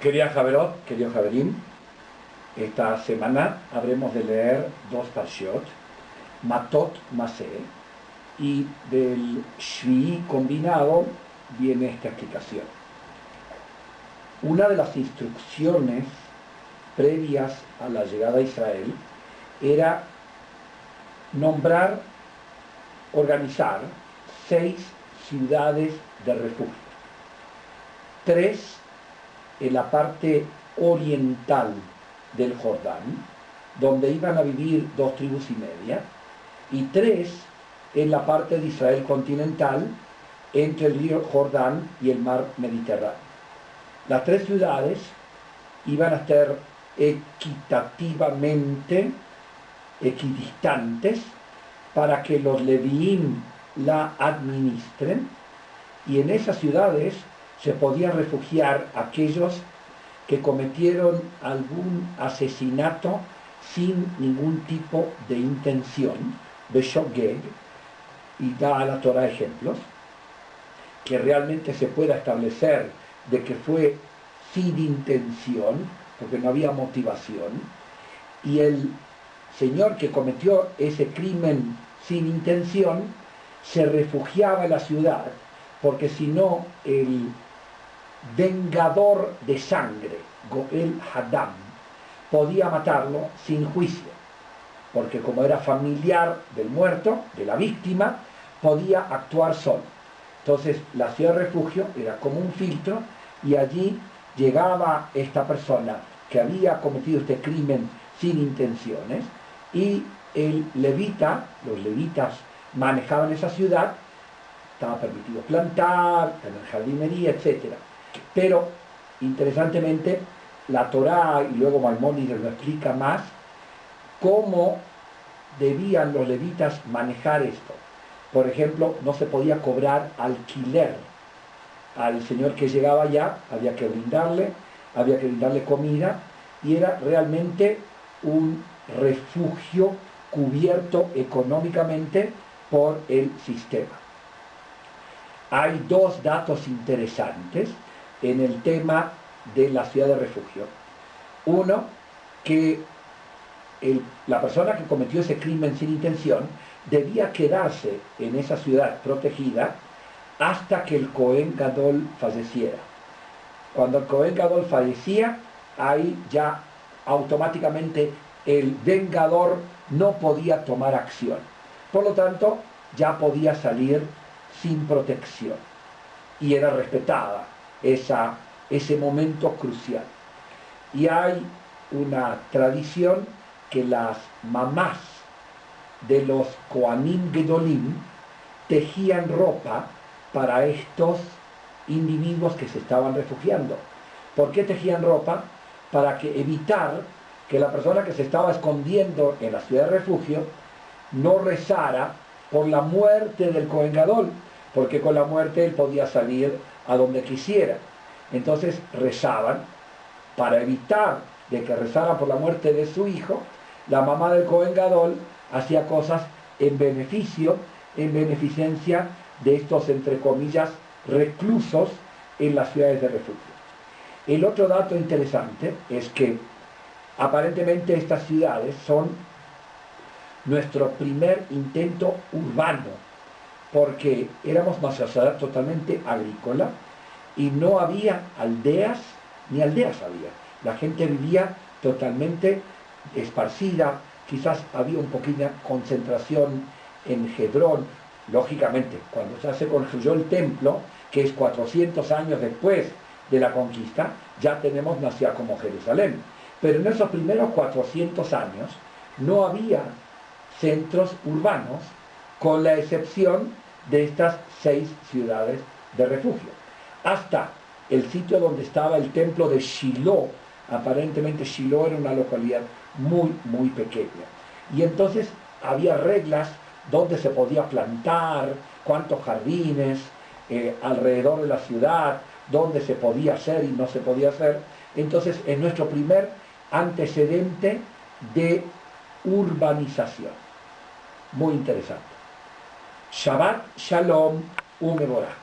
Querida Javerot, querido Javerim, esta semana habremos de leer dos parshiot, Matot Maseh, y del Shvi'i combinado viene esta explicación. Una de las instrucciones previas a la llegada a Israel era nombrar, organizar 6 ciudades de refugio. 3 en la parte oriental del Jordán, donde iban a vivir 2 tribus y media, y 3 en la parte de Israel continental, entre el río Jordán y el mar Mediterráneo. Las 3 ciudades iban a estar equitativamente equidistantes para que los leviim la administren, y en esas ciudades se podían refugiar aquellos que cometieron algún asesinato sin ningún tipo de intención, beshogeg, y da a la Torah ejemplos, que realmente se pueda establecer de que fue sin intención, porque no había motivación, y el señor que cometió ese crimen sin intención se refugiaba en la ciudad, porque si no el vengador de sangre, Goel Hadam, podía matarlo sin juicio, porque como era familiar del muerto, de la víctima, podía actuar solo. Entonces la ciudad de refugio era como un filtro, y allí llegaba esta persona que había cometido este crimen sin intenciones, y el levita, los levitas manejaban esa ciudad, estaba permitido plantar, tener jardinería, etc. Pero, interesantemente, la Torá, y luego Maimónides lo explica más, cómo debían los levitas manejar esto. Por ejemplo, no se podía cobrar alquiler al señor que llegaba allá, había que brindarle comida, y era realmente un refugio cubierto económicamente por el sistema. Hay 2 datos interesantes en el tema de la ciudad de refugio. Uno, que la persona que cometió ese crimen sin intención debía quedarse en esa ciudad protegida hasta que el Cohen Gadol falleciera. Cuando el Cohen Gadol fallecía, ahí ya automáticamente el vengador no podía tomar acción. Por lo tanto, ya podía salir sin protección, y era respetada ese momento crucial. Y hay una tradición que las mamás de los Kohanim Gedolim tejían ropa para estos individuos que se estaban refugiando. ¿Por qué tejían ropa? Para evitar que la persona que se estaba escondiendo en la ciudad de refugio no rezara por la muerte del Cohen Gadol, porque con la muerte él podía salir a donde quisiera. Entonces rezaban para evitar de que rezaran por la muerte de su hijo. La mamá del Cohen Gadol hacía cosas en beneficio, en beneficencia de estos, entre comillas, reclusos en las ciudades de refugio. El otro dato interesante es que aparentemente estas ciudades son nuestro primer intento urbano, porque éramos una sociedad totalmente agrícola y no había aldeas, ni aldeas había. La gente vivía totalmente esparcida, quizás había una pequeña concentración en Hebrón. Lógicamente, cuando ya se construyó el templo, que es 400 años después de la conquista, ya tenemos una ciudad como Jerusalén. Pero en esos primeros 400 años no había centros urbanos, con la excepción de estas 6 ciudades de refugio. Hasta el sitio donde estaba el templo de Shiloh. Aparentemente Shiloh era una localidad muy, muy pequeña. Y entonces había reglas donde se podía plantar, cuántos jardines, alrededor de la ciudad, dónde se podía hacer y no se podía hacer. Entonces es nuestro primer antecedente de urbanización. Muy interesante. Shabbat Shalom Umevorah.